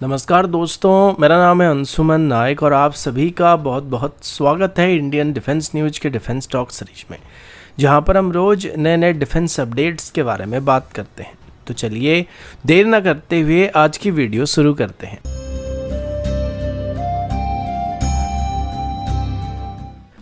नमस्कार दोस्तों, मेरा नाम है अंशुमन नायक और आप सभी का बहुत बहुत स्वागत है इंडियन डिफेंस न्यूज के डिफेंस टॉक सीरीज में, जहां पर हम रोज नए नए डिफेंस अपडेट्स के बारे में बात करते हैं। तो चलिए देर न करते हुए आज की वीडियो शुरू करते हैं।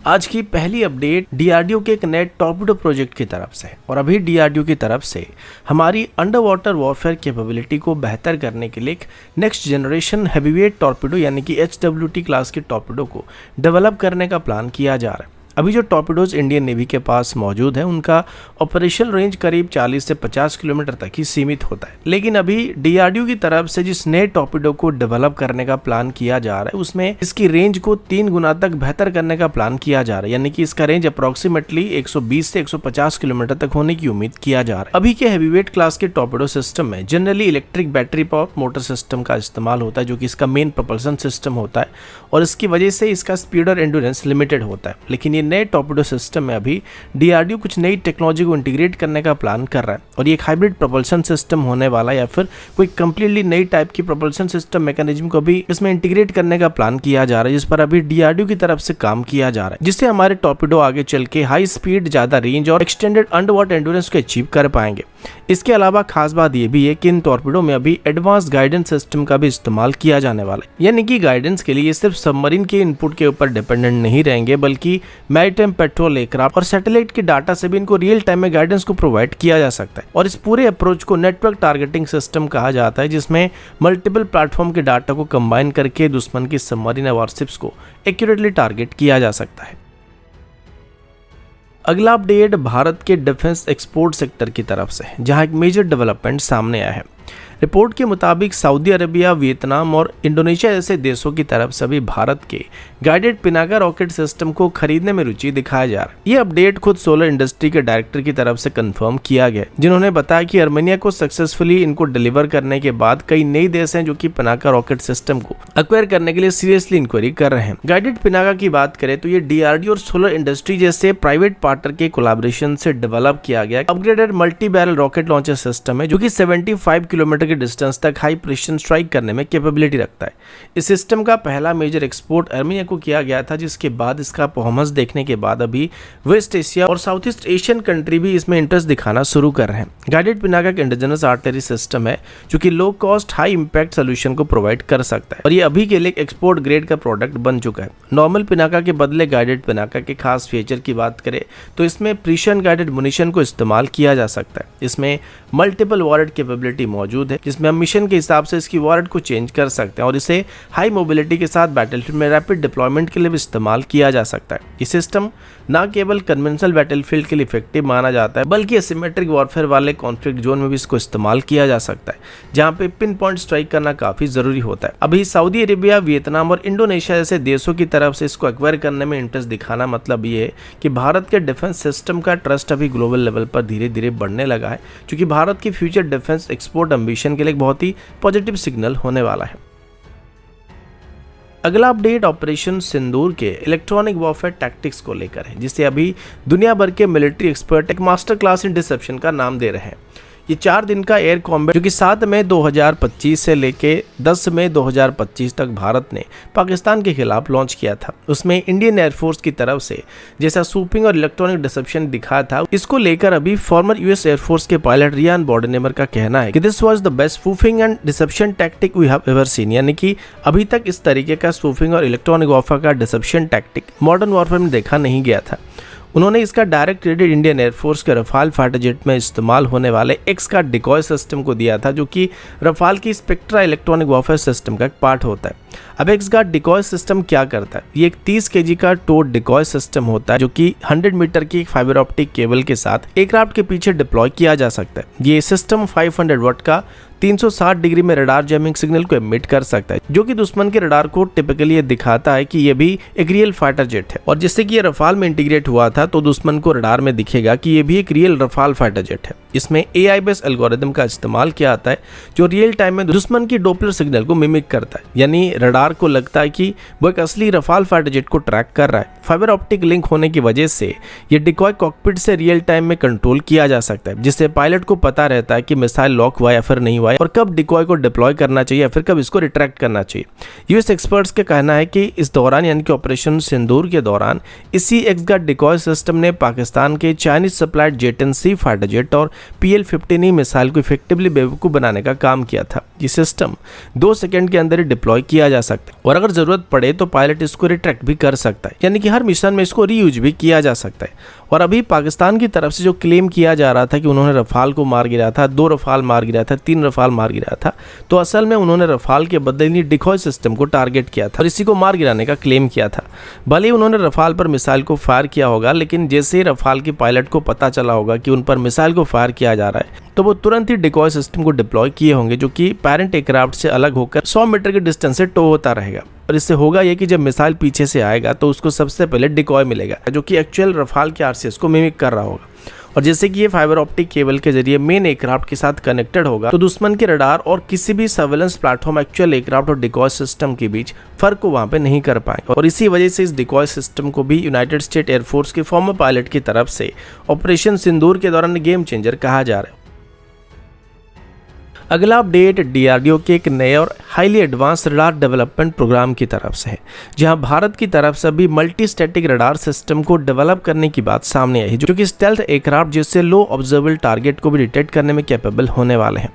आज की पहली अपडेट डीआरडीओ के एक नए टॉर्पेडो प्रोजेक्ट की तरफ से है और अभी डीआरडीओ की तरफ से हमारी अंडर वाटर वॉरफेयर कैपेबिलिटी को बेहतर करने के लिए एक नेक्स्ट जनरेशन हैवीवेट टॉर्पेडो यानी कि HWT क्लास के टॉर्पेडो को डेवलप करने का प्लान किया जा रहा है। अभी जो टॉर्पेडोज इंडियन नेवी के पास मौजूद है उनका ऑपरेशनल रेंज करीब 40 से 50 किलोमीटर तक ही सीमित होता है, लेकिन अभी डीआरडीओ की तरफ से जिस नए टॉर्पेडो को डेवलप करने का प्लान किया जा रहा है उसमें इसकी रेंज को 3 गुना तक बेहतर करने का प्लान किया जा रहा है, यानी कि इसका रेंज अप्रोक्सीमेटली 120 से 150 किलोमीटर तक होने की उम्मीद किया जा रहा है। अभी के हैवीवेट क्लास के टॉर्पेडो सिस्टम में generally electric battery power motor system का इस्तेमाल होता है, जो कि इसका मेन propulsion सिस्टम होता है और इसकी वजह से इसका स्पीड और एंड्योरेंस लिमिटेड होता है। लेकिन ये नए टॉर्पेडो सिस्टम में अभी डीआरडीओ कुछ नई टेक्नोलॉजी को इंटीग्रेट करने का प्लान कर रहा है और ये एक हाइब्रिड propulsion सिस्टम होने वाला है या फिर कोई कंप्लीटली नई टाइप की propulsion सिस्टम मैकेनिज्म को भी इसमें इंटीग्रेट करने का प्लान किया जा रहा है, जिस पर अभी डीआरडीओ की तरफ से काम किया जा रहा है, जिससे हमारे टॉर्पेडो आगे चल के हाई स्पीड, ज्यादा रेंज और एक्सटेंडेड अंडर वाटर एंड्योरेंस को अचीव कर पाएंगे। इसके अलावा खास बात यह भी है कि इन टॉर्पेडो में अभी एडवांस गाइडेंस सिस्टम का भी इस्तेमाल किया जाने वाला है, यानी कि गाइडेंस के लिए ये सिर्फ सबमरीन के इनपुट के ऊपर डिपेंडेंट नहीं रहेंगे, बल्कि मैरीटाइम पेट्रोल एयरक्राफ्ट और सैटेलाइट के डाटा से भी इनको रियल टाइम में गाइडेंस को प्रोवाइड किया जा सकता है। और इस पूरे अप्रोच को नेटवर्क टारगेटिंग सिस्टम कहा जाता है, जिसमें मल्टीपल प्लेटफॉर्म के डाटा को कंबाइन करके दुश्मन की सबमरीन वॉरशिप्स को एक्यूरेटली टारगेट किया जा सकता है। अगला अपडेट भारत के डिफेंस एक्सपोर्ट सेक्टर की तरफ से है, जहां एक मेजर डेवलपमेंट सामने आया है। रिपोर्ट के मुताबिक सऊदी अरेबिया, वियतनाम और इंडोनेशिया जैसे देशों की तरफ से भी भारत के गाइडेड पिनाका रॉकेट सिस्टम को खरीदने में रुचि दिखाया जा रहा है। ये अपडेट खुद सोलर इंडस्ट्री के डायरेक्टर की तरफ से कंफर्म किया गया, जिन्होंने बताया कि अर्मेनिया को सक्सेसफुली इनको डिलीवर करने के बाद कई नई देश हैं जो कि पिनाका रॉकेट सिस्टम को एक्वायर करने के लिए सीरियसली इंक्वायरी कर रहे हैं। गाइडेड पिनाका की बात करें तो ये डीआरडीओ और सोलर इंडस्ट्री जैसे प्राइवेट पार्टनर के कोलैबोरेशन से डेवलप किया गया upgraded multi barrel rocket launcher system है, जो कि 75 किलोमीटर के डिस्टेंस तक हाई प्रिसिशन स्ट्राइक करने में कैपेबिलिटी रखता है। इस सिस्टम का पहला मेजर एक्सपोर्ट अर्मेनिया को किया गया था, जिसके बाद इसका परफॉर्मेंस देखने के बाद अभी वेस्ट एशिया और साउथ ईस्ट एशियन कंट्री भी इसमें इंटरेस्ट दिखाना शुरू कर रहे हैं। गाइडेड पिनाका एक इंडिजिनस आर्टिलरी सिस्टम है जो कि low cost high impact solution को प्रोवाइड कर सकता है और ये अभी के लिए एक एक्सपोर्ट ग्रेड का प्रोडक्ट बन चुका है। नॉर्मल पिनाका के बदले गाइडेड पिनाका के खास फीचर की बात करें तो इसमें प्रिसिशन गाइडेड मुनिशन को इस्तेमाल किया जा सकता है। इसमें मल्टीपल वॉरेट कैपेबिलिटी मौजूद है, जिसमें हम मिशन के हिसाब से इसकी वॉरेट को चेंज कर सकते हैं और इसे हाई मोबिलिटी के साथ बैटलफील्ड में रैपिड डिप्लॉयमेंट के लिए भी इस्तेमाल किया जा सकता है। ये सिस्टम ना केवल कन्वेंशनल बैटलफील्ड के लिए इफेक्टिव माना जाता है, बल्कि एसिमेट्रिक वॉरफेयर वाले कॉन्फ्लिक्ट जोन में भी इसको इस्तेमाल किया जा सकता है, जहां पे पिन पॉइंट स्ट्राइक करना काफी जरूरी होता है। अभी सऊदी अरेबिया, वियतनाम और इंडोनेशिया जैसे देशों की तरफ से इसको एक्वायर करने में इंटरेस्ट दिखाना मतलब ये है कि भारत के डिफेंस सिस्टम का ट्रस्ट अभी ग्लोबल लेवल पर धीरे धीरे बढ़ने लगा है, क्योंकि भारत की फ्यूचर डिफेंस एक्सपोर्ट एम्बिशन के लिए बहुत ही पॉजिटिव सिग्नल होने वाला है। अगला अपडेट ऑपरेशन सिंदूर के इलेक्ट्रॉनिक वॉरफेयर टैक्टिक्स को लेकर है, जिसे अभी दुनिया भर के मिलिट्री एक्सपर्ट एक मास्टर क्लास इन डिसेप्शन का नाम दे रहे हैं। ये 4 दिन का एयर कॉम्बैट जो कि 7 मई 2025 से लेके 10 मई 2025 तक भारत ने पाकिस्तान के खिलाफ लॉन्च किया था। उसमें इंडियन एयरफोर्स की तरफ से जैसा सूपिंग और इलेक्ट्रॉनिक डिसेप्शन दिखा था, इसको लेकर अभी फॉर्मर यूएस एयरफोर्स के पायलट रियान बॉर्डनेमर का कहना है कि this was the best spoofing and deception tactic we have ever seen, यानी कि अभी तक इस तरीके का स्पूफिंग और इलेक्ट्रॉनिक वॉरफेयर का डिसेप्शन टैक्टिक मॉडर्न वॉरफेयर में देखा नहीं गया था। उन्होंने इसका डायरेक्ट क्रेडिट इंडियन एयरफोर्स के रफाल फाइटर जेट में इस्तेमाल होने वाले एक्स का डिकॉय सिस्टम को दिया था, जो कि रफाल की स्पेक्ट्रा इलेक्ट्रॉनिक वॉरफेयर सिस्टम का एक पार्ट होता है। अब एक्स का डिकॉय सिस्टम क्या करता है? ये एक 30 kg का टोड डिकॉय सिस्टम होता है, जो कि 100 मीटर की फाइबर ऑप्टिक केबल के साथ एयरक्राफ्ट के पीछे डिप्लॉय किया जा सकता है। ये सिस्टम 500 वाट का 360 डिग्री में रडार जैमिंग सिग्नल को एमिट कर सकता है, जो कि दुश्मन के रडार को टिपिकली ये दिखाता है कि ये भी एक रियल फाइटर जेट है। और जिससे कि ये रफाल में इंटीग्रेट हुआ था तो दुश्मन को रडार में दिखेगा कि ये भी एक रियल रफाल फाइटर जेट है। इसमें AI बेस्ड एल्गोरिथम का इस्तेमाल किया जाता है, जो रियल टाइम में दुश्मन की डोपलर सिग्नल को मिमिक करता है, यानी रडार को लगता है कि वो एक असली रफाल फाइटर जेट को ट्रैक कर रहा है। फाइबर ऑप्टिक लिंक होने की वजह से ये डिकॉय कॉकपिट से रियल टाइम में कंट्रोल किया जा सकता है, जिससे पायलट को पता रहता है कि मिसाइल लॉक हुआ या फिर नहीं हुआ है और कब डिकॉय को डिप्लॉय करना चाहिए या फिर कब इसको रिट्रैक्ट करना चाहिए। यूएस एक्सपर्ट्स का कहना है कि इस दौरान यानी कि ऑपरेशन सिंदूर के दौरान इसी एक्सगार्ड डिकॉय सिस्टम ने पाकिस्तान के Chinese supplied J-10C fighter jet और PL-15E मिसाइल को इफेक्टिवली बेवकूफ़ बनाने का काम किया था। ये सिस्टम 2 सेकंड के अंदर ही डिप्लॉय किया जा सकता है और अगर जरूरत पड़े तो पायलट इसको रिट्रैक्ट भी कर सकता है, यानी कि हर मिशन में इसको रीयूज भी किया जा सकता है। और अभी पाकिस्तान की तरफ से जो क्लेम किया जा रहा था कि उन्होंने रफाल को मार गिराया था, 2 रफाल मार गिराया था, 3 रफाल मार गिराया था, तो असल में उन्होंने रफाल के बदले इन्हीं डिकॉय सिस्टम को टारगेट किया था और इसी को मार गिराने का क्लेम किया था। भले ही उन्होंने रफाल पर मिसाइल को फायर किया होगा, लेकिन जैसे ही रफाल के पायलट को पता चला होगा कि उन पर मिसाइल को फायर किया जा रहा है, तो वो तुरंत ही डिकॉय सिस्टम को डिप्लॉय किए होंगे, जो कि पैरेंट एयरक्राफ्ट से अलग होकर 100 मीटर के डिस्टेंस से टो होता रहेगा। और इससे होगा ये कि जब मिसाइल पीछे से आएगा तो उसको सबसे पहले डिकॉय मिलेगा, जो कि एक्चुअल रफाल के RCS को मिमिक कर रहा होगा। और जैसे कि ये फाइबर ऑप्टिक केबल के जरिए मेन एयरक्राफ्ट के साथ कनेक्टेड होगा, तो दुश्मन के रडार और किसी भी सर्वेलेंस प्लेटफॉर्म एक्चुअल एयरक्राफ्ट और डिकॉय सिस्टम के बीच फर्क को वहां पे नहीं कर पाएंगे। और इसी वजह से इस डिकॉय सिस्टम को भी यूनाइटेड स्टेट एयरफोर्स के फॉर्मर पायलट की तरफ से ऑपरेशन सिंदूर के दौरान गेम चेंजर कहा जा रहा है। अगला अपडेट DRDO के एक नए और highly advance radar development program की तरफ से है, जहां भारत की तरफ से भी मल्टी स्टैटिक रडार सिस्टम को डेवलप करने की बात सामने आई है, जो कि स्टेल्थ एयरक्राफ्ट जैसे लो ऑब्जर्वेबल टारगेट को भी डिटेक्ट करने में कैपेबल होने वाले हैं।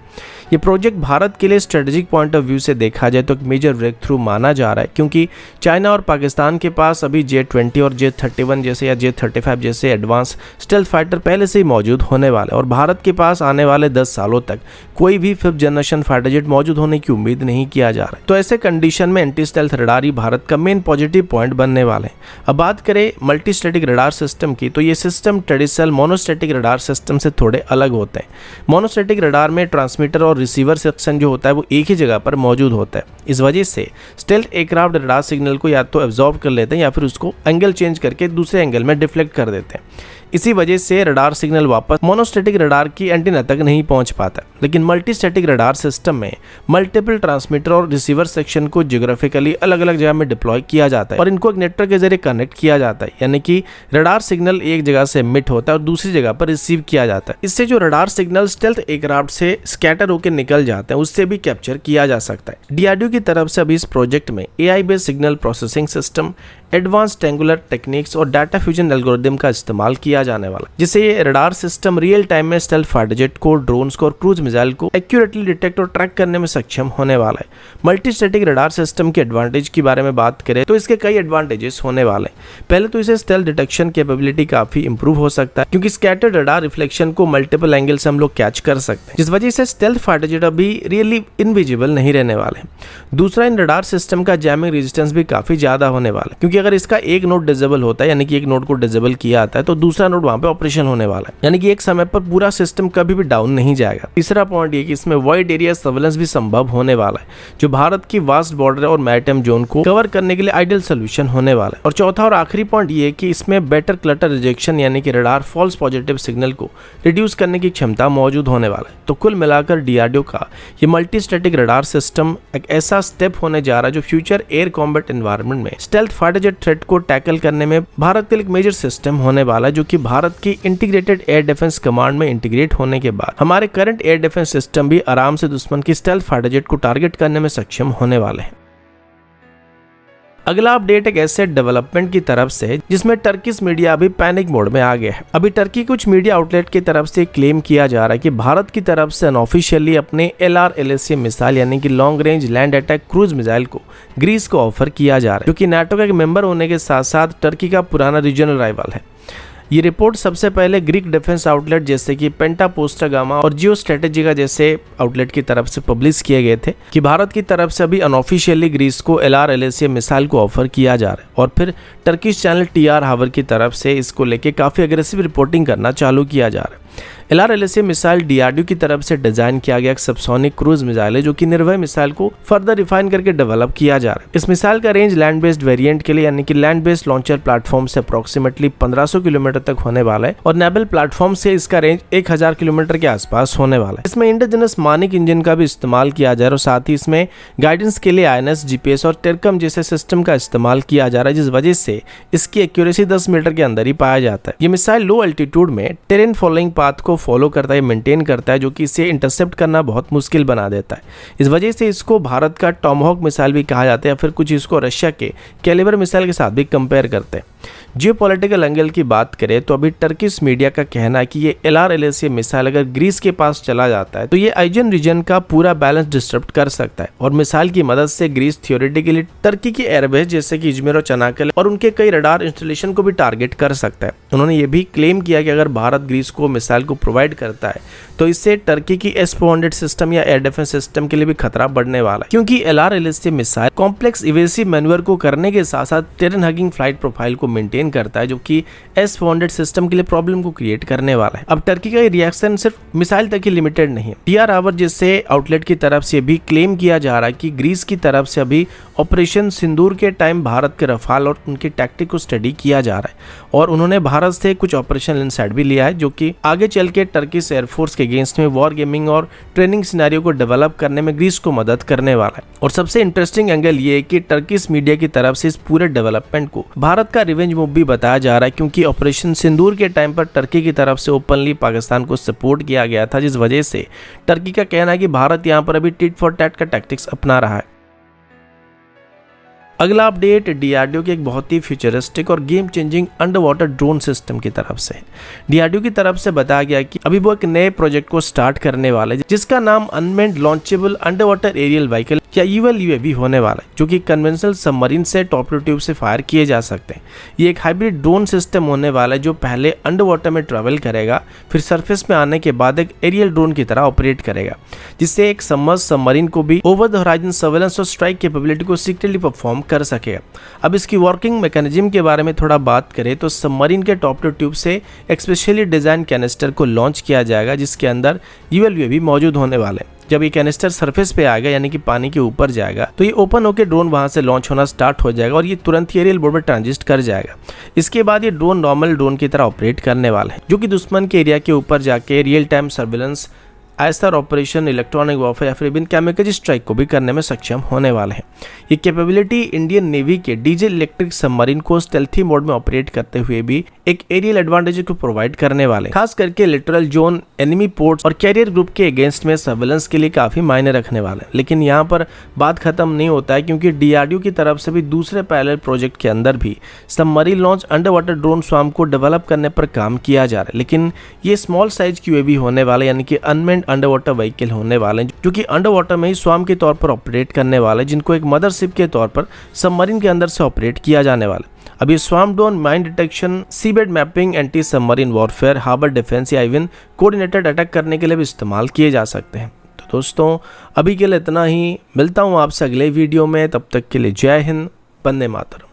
ये प्रोजेक्ट भारत के लिए स्ट्रेटेजिक पॉइंट ऑफ व्यू से देखा जाए तो एक मेजर ब्रेक थ्रू माना जा रहा है, क्योंकि चाइना और पाकिस्तान के पास अभी J-20 और J-31 जैसे या J-35 जैसे एडवांस स्टेल्थ फाइटर पहले से ही मौजूद होने वाले, और भारत के पास आने वाले 10 सालों तक कोई भी 5th जनरेशन फाइटर जेट मौजूद होने की उम्मीद नहीं किया जा रहा है। तो ऐसे कंडीशन में एंटी स्टेल्थ रडार ही भारत का मेन पॉजिटिव पॉइंट बनने वाले हैं। अब बात करें मल्टी स्टैटिक रडार सिस्टम की, तो ये सिस्टम ट्रेडिशनल मोनोस्टैटिक रडार सिस्टम से थोड़े अलग होते हैं। मोनोस्टैटिक रडार में ट्रांसमीटर और रिसीवर सेक्शन जो होता है वो एक ही जगह पर मौजूद होता है। इस वजह से स्टेल्थ एयरक्राफ्ट रडार सिग्नल को या तो एब्जॉर्ब कर लेते हैं या फिर उसको एंगल चेंज करके दूसरे एंगल में डिफ्लेक्ट कर देते हैं। इसी वजह से रडार सिग्नल वापस मोनोस्टैटिक रडार की एंटीना तक नहीं पहुंच पाता। लेकिन मल्टी स्टैटिक रडार सिस्टम में मल्टीपल ट्रांसमीटर और रिसीवर सेक्शन को ज्योग्राफिकली अलग अलग जगह में डिप्लॉय किया जाता है और इनको एक नेटवर्क के जरिए कनेक्ट किया जाता है, यानी कि रडार सिग्नल एक जगह से एमिट होता है और दूसरी जगह पर रिसीव किया जाता है। इससे जो रडार सिग्नल स्टेल्थ एयरक्राफ्ट से स्कैटर होकर निकल जाते हैं उससे भी कैप्चर किया जा सकता है। DRDO की तरफ से अभी इस प्रोजेक्ट में AI based signal processing system, advance triangular techniques और डाटा फ्यूजन एल्गोरिदम का इस्तेमाल किया जाने वाला, जिससे ये रडार सिस्टम रियल टाइम में स्टेल्थ फाइटर जेट को, ड्रोन्स को और क्रूज मिसाइल को एक्यूरेटली डिटेक्ट और ट्रैक करने में सक्षम होने वाला है। मल्टी स्टैटिक रडार सिस्टम के एडवांटेज के बारे में बात करें तो इसके कई एडवांटेजेस होने वाले हैं। पहले तो इसे स्टेल्थ डिटेक्शन कैपेबिलिटी काफी इंप्रूव हो सकता है, क्योंकि स्कैटर्ड रडार रिफ्लेक्शन को मल्टीपल एंगल से हम लोग कैच कर सकते हैं, जिस वजह से स्टेल्थ फाइटर जेट अभी रियली इनविजिबल नहीं रहने वाले। दूसरा, इन रडार सिस्टम का जैमिंग रेजिस्टेंस भी काफी ज्यादा होने वाला है, क्योंकि अगर इसका एक नोड डिसेबल होता है, यानी कि एक नोड को डिसेबल किया जाता है, तो दूसरा नोड वहां पे ऑपरेशन होने वाला है, यानी कि एक समय पर पूरा सिस्टम कभी भी डाउन नहीं जाएगा। तीसरा पॉइंट ये कि इसमें वाइड एरिया सर्वेलेंस भी संभव होने वाला है, जो भारत की वास्ट बॉर्डर और मैरिटाइम जोन को कवर करने के लिए आइडियल सोल्यूशन होने वाला है। और चौथा और आखिरी पॉइंट ये कि इसमें बेटर क्लटर रिजेक्शन, यानी कि रडार फॉल्स पॉजिटिव सिग्नल को रिड्यूस करने की क्षमता मौजूद होने वाला है। तो कुल मिलाकर DRDO का ये मल्टी स्टैटिक रडार सिस्टम एक ऐसा स्टेप होने जा रहा है जो फ्यूचर एयर कॉम्बैट एनवायरनमेंट में स्टेल्थ फाइटर जेट थ्रेट को टैकल करने में भारत के लिए एक मेजर सिस्टम होने वाला है, जो कि भारत की इंटीग्रेटेड एयर डिफेंस कमांड में इंटीग्रेट होने के बाद हमारे करंट एयर डिफेंस सिस्टम भी आराम से दुश्मन की स्टेल्थ फाइटर जेट को टारगेट करने में सक्षम होने वाले हैं। अगला अपडेट एक ऐसे डेवलपमेंट की तरफ से जिसमें टर्किश मीडिया अभी पैनिक मोड में आ गया है। अभी टर्की कुछ मीडिया आउटलेट की तरफ से क्लेम किया जा रहा है कि भारत की तरफ से अनऑफिशियली अपने LR-LSA मिसाइल, यानी कि long range land attack cruise missile को ग्रीस को ऑफर किया जा रहा है, क्योंकि नाटो का एक मेंबर होने के साथ साथ टर्की का पुराना रीजनल राइवल है। ये रिपोर्ट सबसे पहले ग्रीक डिफेंस आउटलेट जैसे कि पेंटापोस्टा गामा और जियो स्ट्रेटेजिका जैसे आउटलेट की तरफ से पब्लिश किए गए थे कि भारत की तरफ से अभी अनऑफिशियली ग्रीस को LR-LSA मिसाइल को ऑफर किया जा रहा है। और फिर टर्किश चैनल TR हावर की तरफ से इसको लेके काफ़ी अग्रेसिव रिपोर्टिंग करना चालू किया जा रहा है। LRLSA मिसाइल DRDO की तरफ से डिजाइन किया गया एक सबसोनिक क्रूज मिसाइल है जो कि निर्भय मिसाइल को फर्दर रिफाइन करके डेवलप किया जा रहा है। इस मिसाइल का रेंज लैंड बेस्ड वेरिएंट के लिए यानी कि लैंड बेस्ड लॉन्चर प्लेटफॉर्म से अप्रोक्सीमेटली 1500 किलोमीटर तक होने वाला है और नेवल प्लेटफॉर्म से इसका रेंज 1000 किलोमीटर के आसपास होने वाला है। इसमें इंडिजिनस मानिक इंजन का भी इस्तेमाल किया जा रहा है और साथ ही इसमें गाइडेंस के लिए INS, GPS और टेरकम जैसे सिस्टम का इस्तेमाल किया जा रहा है, जिस वजह से इसकी एक्यूरेसी 10 मीटर के अंदर ही पाया जाता है। ये मिसाइल लो एल्टीट्यूड में टेरेन फॉलोइंग पाथ को फॉलो करता है, मेंटेन करता है, जो कि इसे इंटरसेप्ट करना बहुत मुश्किल बना देता है। इस वजह से इसको भारत का टॉमहॉक मिसाइल भी कहा जाता है या फिर कुछ इसको रशिया के कैलिबर मिसाइल के साथ भी कंपेयर करते हैं। जियोपॉलिटिकल एंगल की बात करें तो अभी टर्किश मीडिया का कहना है कि ये LRLSA मिसाइल अगर ग्रीस के पास चला जाता है तो ये आइजन रीजन का पूरा बैलेंस डिस्टर्ब कर सकता है और मिसाइल की मदद से ग्रीस थियोरेटिकली टर्की की एयरबेस जैसे कि इजमिर और चनाकल और उनके कई रडार इंस्टॉलेशन को भी टारगेट कर सकता है। उन्होंने ये भी क्लेम किया कि अगर भारत ग्रीस को मिसाइल को प्रोवाइड करता है तो इससे टर्की की S-400 सिस्टम या एयर डिफेंस सिस्टम के लिए भी खतरा बढ़ने वाला है, क्योंकि LRLSA missile complex evasive manoeuvre को करने के साथ साथ टेरन हगिंग फ्लाइट प्रोफाइल को मेंटेन करता है, जो कि S-400 सिस्टम के लिए प्रॉब्लम को क्रिएट करने वाला है। अब टर्की का ये रिएक्शन सिर्फ मिसाइल तक ही लिमिटेड नहीं है। TR आवर जैसे आउटलेट की तरफ से भी क्लेम किया जा रहा है कि ग्रीस की तरफ से अभी ऑपरेशन सिंदूर के टाइम भारत के रफाल और उनकी टैक्टिक को स्टडी किया जा रहा है और उन्होंने भारत से कुछ ऑपरेशनल इनसाइट भी लिया है, जो कि आगे चल के टर्किश एयरफोर्स के अगेंस्ट में वॉर गेमिंग और ट्रेनिंग सिनेरियो को डेवलप करने में ग्रीस को मदद करने वाला है। और सबसे इंटरेस्टिंग एंगल ये है कि टर्किश मीडिया की तरफ से इस पूरे डेवलपमेंट को भारत का रिवेंज मूव भी बताया जा रहा है, क्योंकि ऑपरेशन सिंदूर के टाइम पर टर्की की तरफ से ओपनली पाकिस्तान को सपोर्ट किया गया था, जिस वजह से टर्की का कहना है कि भारत यहाँ पर अभी टिट फॉर टैट का टैक्टिक्स अपना रहा है। अगला अपडेट DRDO के एक बहुत ही फ्यूचरिस्टिक और game changing under water drone system की तरफ से है। DRDO की तरफ से बताया गया कि अभी वो एक नए प्रोजेक्ट को स्टार्ट करने वाले हैं, जिसका नाम unmanned launchable under water aerial vehicle या UAV होने वाला है, जो कि कन्वेंशनल सबमरीन से टॉर्पेडो ट्यूब से फायर किए जा सकते हैं। ये एक हाइब्रिड ड्रोन सिस्टम होने वाला है जो पहले अंडर वाटर में ट्रेवल करेगा, फिर सरफेस में आने के बाद एक एरियल ड्रोन की तरह ऑपरेट करेगा, जिससे एक सबमर्ज सबमरीन को भी ओवर द होराइजन सर्वेलेंस और स्ट्राइक कैपेबिलिटी को सीक्रेटली परफॉर्म कर सकेगा। अब इसकी वर्किंग मैकेनिज्म के बारे में थोड़ा बात करें तो सबमरीन के टॉर्पेडो ट्यूब से एक स्पेशली डिजाइन कैनिस्टर को लॉन्च किया जाएगा, जिसके अंदर UAV मौजूद होने वाले हैं। जब ये कैनिस्टर सरफेस पे आएगा यानी कि पानी के ऊपर जाएगा तो ये ओपन होकर ड्रोन वहां से लॉन्च होना स्टार्ट हो जाएगा और ये तुरंत ही एरियल मोड में ट्रांजिस्ट कर जाएगा। इसके बाद ये ड्रोन नॉर्मल ड्रोन की तरह ऑपरेट करने वाला है, जो कि दुश्मन के एरिया के ऊपर जाके real time surveillance, ISR operation, electronic warfare या फिर इवन कैमिकल स्ट्राइक को भी करने में सक्षम होने वाले हैं। ये कैपेबिलिटी इंडियन नेवी के डीजल इलेक्ट्रिक सबमरीन को स्टेल्थी मोड में ऑपरेट करते हुए भी एक एरियल एडवांटेज को प्रोवाइड करने वाले, खास करके लिटरल जोन, एनिमी पोर्ट्स और कैरियर ग्रुप के अगेंस्ट में सर्वेलेंस के लिए काफी मायने रखने वाले। लेकिन यहाँ पर बात खत्म नहीं होता है, क्योंकि DRDO की तरफ से भी दूसरे पैरेलल प्रोजेक्ट के अंदर भी submarine launch under water drone swarm को डेवलप करने पर काम किया जा रहा है। लेकिन ये स्मॉल साइज UAV होने वाले यानी कि अनमेन्ड अंडर वाटर व्हीकल होने वाले, जो कि अंडर वाटर में ही स्वार्म के तौर पर ऑपरेट करने वाले, जिनको एक मदरशिप के तौर पर सबमरीन के अंदर से ऑपरेट किया जाने वाला। अब ये swarm drone mine detection, seabed mapping, anti submarine warfare, harbour defence या इवन कोऑर्डिनेटेड अटैक करने के लिए भी इस्तेमाल किए जा सकते हैं। तो दोस्तों अभी के लिए इतना ही, मिलता हूँ आपसे अगले वीडियो में, तब तक के लिए जय हिंद, वंदे मातरम।